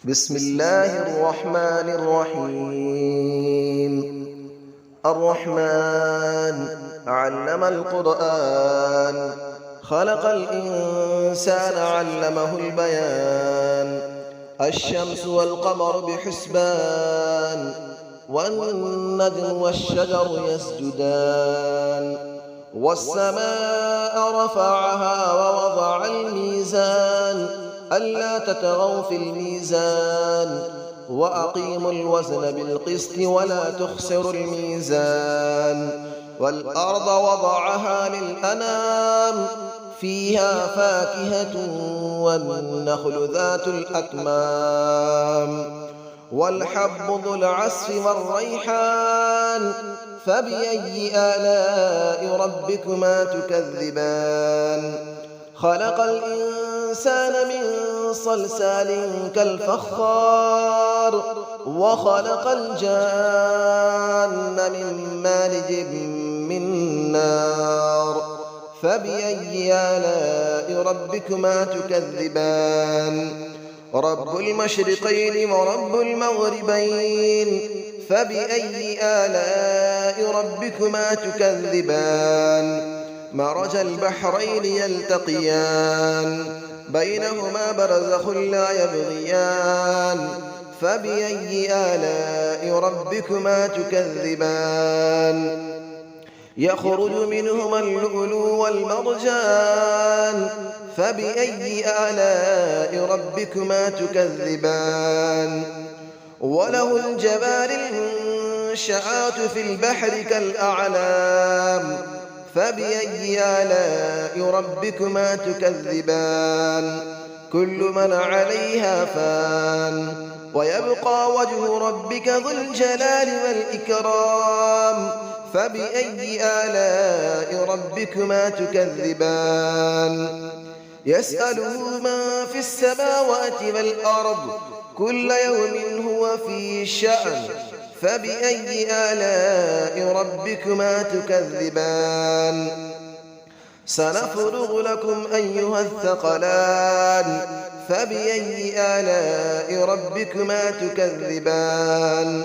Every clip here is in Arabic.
بسم الله الرحمن الرحيم. الرحمن علم القرآن، خلق الإنسان علمه البيان. الشمس والقمر بحسبان، والنجم والشجر يسجدان. والسماء رفعها ووضع الميزان، ألا تطغوا في الميزان، وأقيموا الوزن بالقسط ولا تخسروا الميزان. والأرض وضعها للأنام، فيها فاكهة والنخل ذات الأكمام، والحب ذو العصف والريحان. فبأي آلاء ربكما تكذبان؟ خلق الإنسان من صلصال كالفخار، وخلق الجان من مارج من نار. فبأي آلاء ربكما تكذبان؟ رب المشرقين ورب المغربين. فبأي آلاء ربكما تكذبان؟ مرج البحرين يلتقيان، بينهما برزخ لا يبغيان. فبأي آلاء ربكما تكذبان؟ يخرج منهما اللؤلؤ والمرجان. فبأي آلاء ربكما تكذبان؟ وله الجوار المنشآت في البحر كالأعلام. فبأي آلاء ربكما تكذبان؟ كل من عليها فان، ويبقى وجه ربك ذو الجلال والإكرام. فبأي آلاء ربكما تكذبان؟ يسأله من في السماوات والأرض، كل يوم هو في شأن. فبأي آلاء ربكما تكذبان؟ سنفرغ لكم أيها الثقلان. فبأي آلاء ربكما تكذبان؟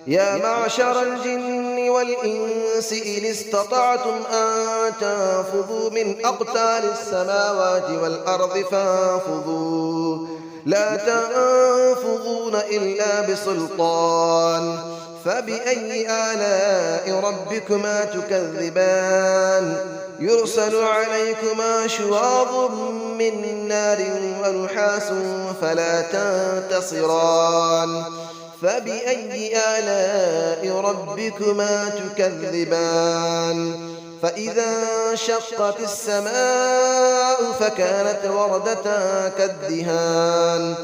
يا معشر الجن والإنس إن استطعتم أن تنفذوا من أقطار السماوات والأرض فانفذوا، لا تنفذون إلا بسلطان. فبأي آلاء ربكما تكذبان؟ يرسل عليكما شواظ من نار ونحاس فلا تنتصران. فبأي آلاء ربكما تكذبان؟ فإذا انشقت السماء فكانت وردة كالدهان.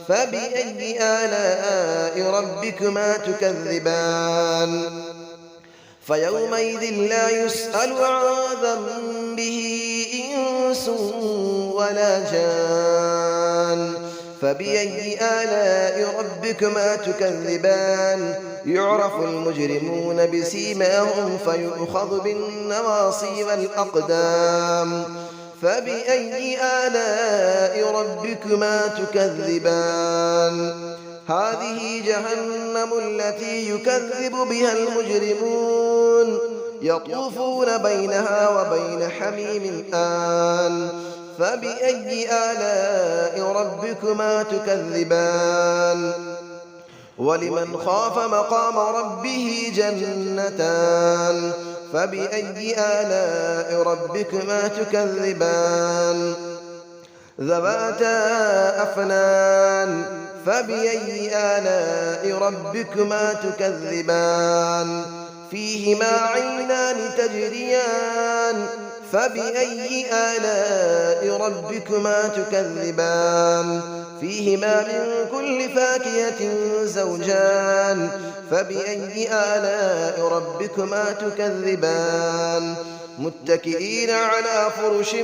فبأي آلاء ربكما تكذبان؟ فيومئذ لا يسأل عن ذنبه إنس ولا جان. فبأي آلاء ربكما تكذبان؟ يعرف المجرمون بسيماهم فيؤخذ بالنواصي والأقدام. فبأي آلاء ربكما تكذبان؟ هذه جهنم التي يكذب بها المجرمون، يطوفون بينها وبين حميم آن. فبأي آلاء ربكما تكذبان؟ ولمن خاف مقام ربه جنتان. فبأي آلاء ربكما تكذبان؟ ذواتا أفنان. فبأي آلاء ربكما تكذبان؟ فيهما عينان تجريان. فبأي آلاء ربكما تكذبان؟ فيهما من كل فاكهة زوجان. فبأي آلاء ربكما تكذبان؟ متكئين على فرش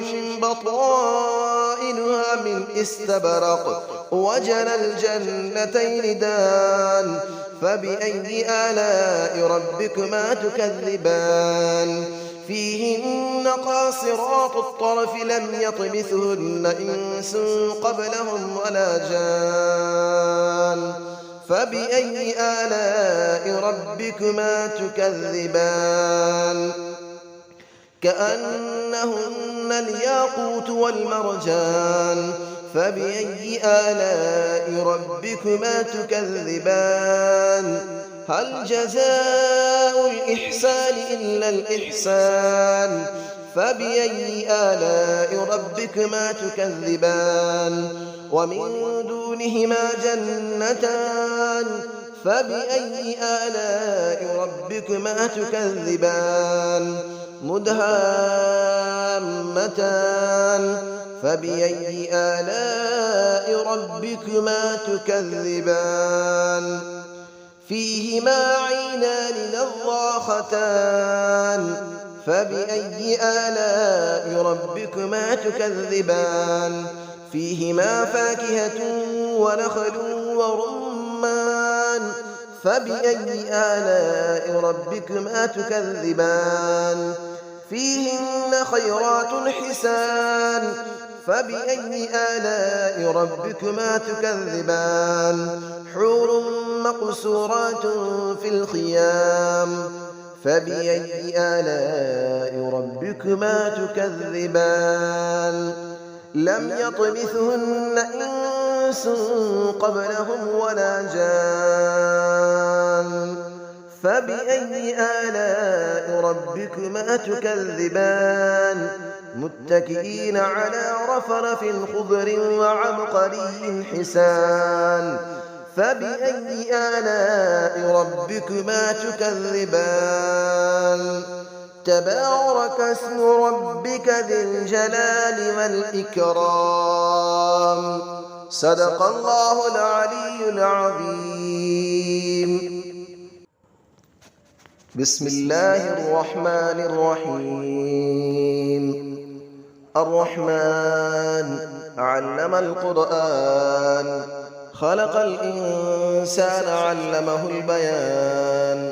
بطائنها من استبرق، وجنى الجنتين دان. فبأي آلاء ربكما تكذبان؟ فيهن قاصرات الطرف لم يطمثهن إنس قبلهم ولا جان. فبأي آلاء ربكما تكذبان كأنهن الياقوت والمرجان فبأي آلاء ربكما تكذبان هل جزاء الإحسان إلا الإحسان فبأي آلاء ربكما تكذبان ومن دونهما جنتان فبأي آلاء ربكما تكذبان مدهامتان فبأي آلاء ربكما تكذبان فيهما عينان نضاختان فبأي آلاء ربكما تكذبان فيهما فاكهة ونخل ورمان فبأي آلاء ربكما تكذبان فيهن خيرات حسان فبأي آلاء ربكما تكذبان حور مقصورات في الخيام فبأي آلاء ربكما تكذبان لم يطمثهن إنس قبلهم ولا جان فبأي آلاء ربكما تكذبان متكئين على رفرف خضر وعبقري حسان فبأي آلاء ربكما تكذبان تبارك اسم ربك ذي الجلال والإكرام صدق الله العلي العظيم بسم الله الرحمن الرحيم الرحمن علم القرآن خلق الإنسان علمه البيان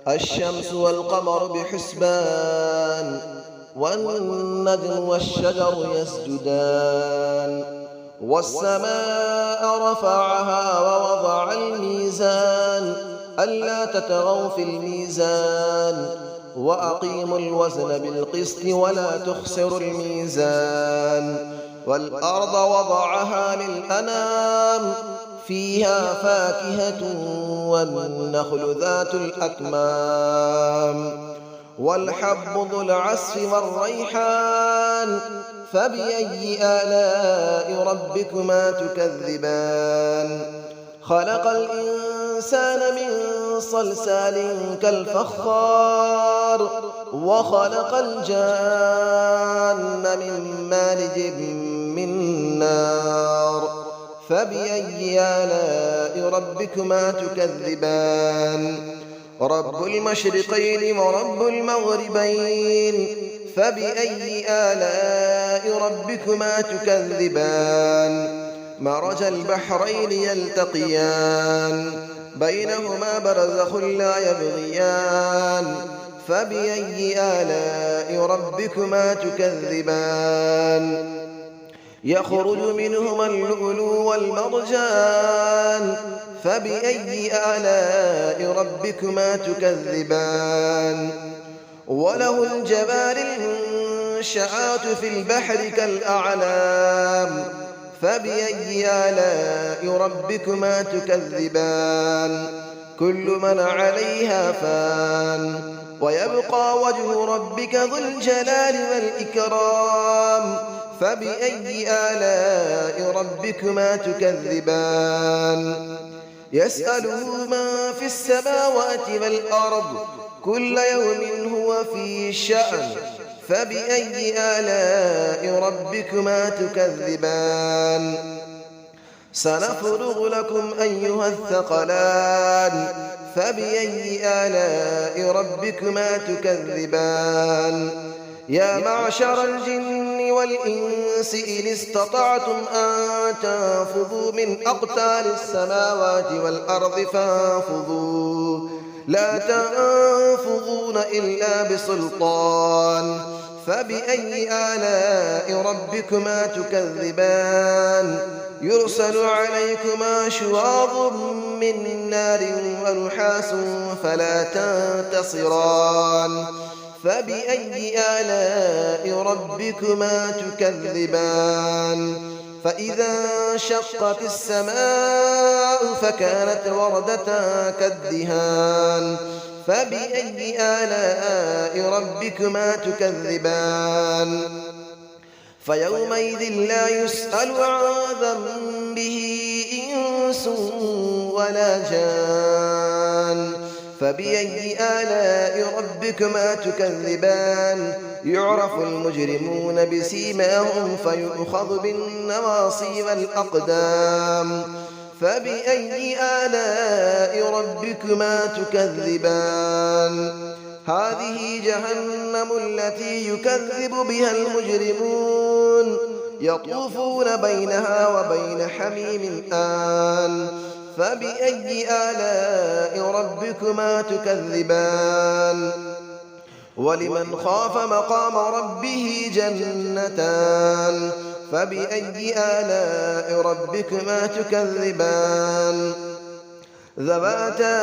الشمس والقمر بحسبان والنجم والشجر يسجدان والسماء رفعها ووضع الميزان ألا تطغوا في الميزان وأقيموا الوزن بالقسط ولا تخسروا الميزان والأرض وضعها للأنام فيها فاكهة والنخل ذات الأكمام والحب ذو العصف والريحان فبأي آلاء ربكما تكذبان خلق الإنسان من صلصال كالفخار وخلق الجان من مارج من نار فبأي آلاء ربكما تكذبان رب المشرقين ورب المغربين فبأي آلاء ربكما تكذبان مرج البحرين يلتقيان بينهما برزخ لا يبغيان فبأي آلاء ربكما تكذبان يخرج منهما اللؤلؤ والمرجان فبأي آلاء ربكما تكذبان وله الجبال المنشآت في البحر كالأعلام فبأي آلاء ربكما تكذبان كل من عليها فان ويبقى وجه ربك ذو الجلال والإكرام فبأي آلاء ربكما تكذبان يسأله من في السماوات والأرض كل يوم هو في شأن فبأي آلاء ربكما تكذبان سنفرغ لكم أيها الثقلان فبأي آلاء ربكما تكذبان يا معشر الجن والإنس إن استطعتم أن تنفذوا من أقطار السماوات والأرض فانفذوا لا تنفذون إلا بسلطان فبأي آلاء ربكما تكذبان يرسل عليكما شواظ من نار ونحاس فلا تنتصران فبأي آلاء ربكما تكذبان فإذا انشقت السماء فكانت وردة كالدهان فبأي آلاء ربكما تكذبان فيومئذ لا يسأل عن ذنبه إنس ولا جان فبأي آلاء ربكما تكذبان يعرف المجرمون بسيماهم فيؤخذ بالنواصي والأقدام فبأي آلاء ربكما تكذبان هذه جهنم التي يكذب بها المجرمون يطوفون بينها وبين حميم آن فبأي آلاء ربكما تكذبان ولمن خاف مقام ربه جنتان فبأي آلاء ربكما تكذبان ذواتا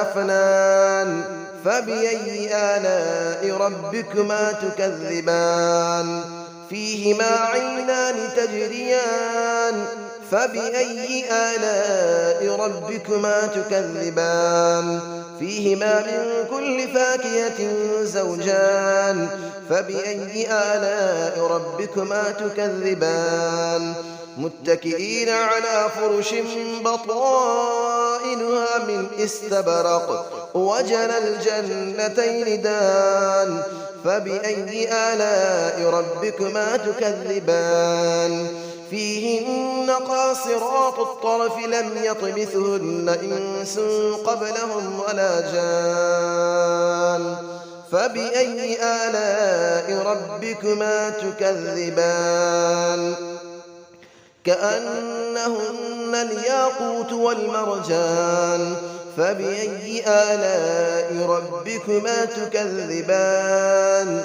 أفنان فبأي آلاء ربكما تكذبان فيهما عينان تجريان فبأي آلاء ربكما تكذبان فيهما من كل فاكهة زوجان فبأي آلاء ربكما تكذبان متكئين على فرش بطائنها من استبرق وجنى الجنتين دان فبأي آلاء ربكما تكذبان فيهن قاصرات الطرف لم يطمثهن إنس قبلهم ولا جان فبأي آلاء ربكما تكذبان كأنهن الياقوت والمرجان فبأي آلاء ربكما تكذبان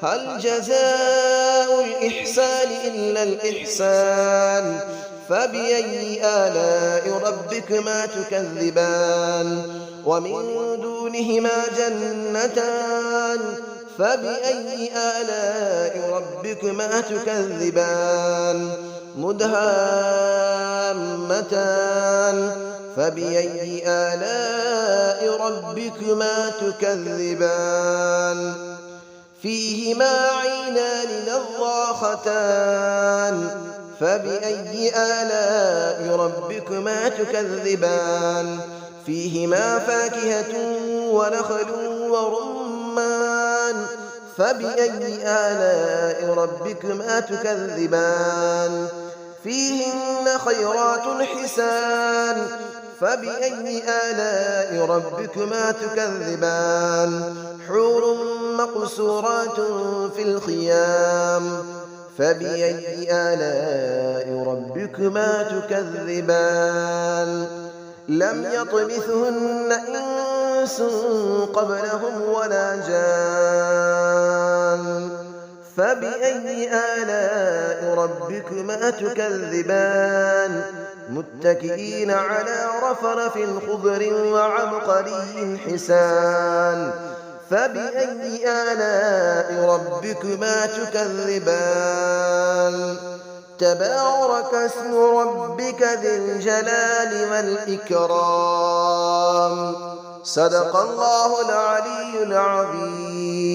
هل جزاء الإحسان إلا الإحسان فبأي آلاء ربكما تكذبان ومن دونهما جنتان فبأي آلاء ربكما تكذبان مدهامتان فبأي آلاء ربكما تكذبان فيهما عينان نضاختان فبأي آلاء ربكما تكذبان فيهما فاكهة ونخل ورمان فبأي آلاء ربكما تكذبان فيهن خيرات حسان فبأي آلاء ربكما تكذبان حور مقصورات في الخيام فبأي آلاء ربكما تكذبان لم يطمثهن إنس قبلهم ولا جان فبأي آلاء ربكما تكذبان متكئين على رفرف خضر وعبقري حسان فبأي آلاء ربكما تكذبان تبارك اسم ربك ذي الجلال والإكرام صدق الله العلي العظيم.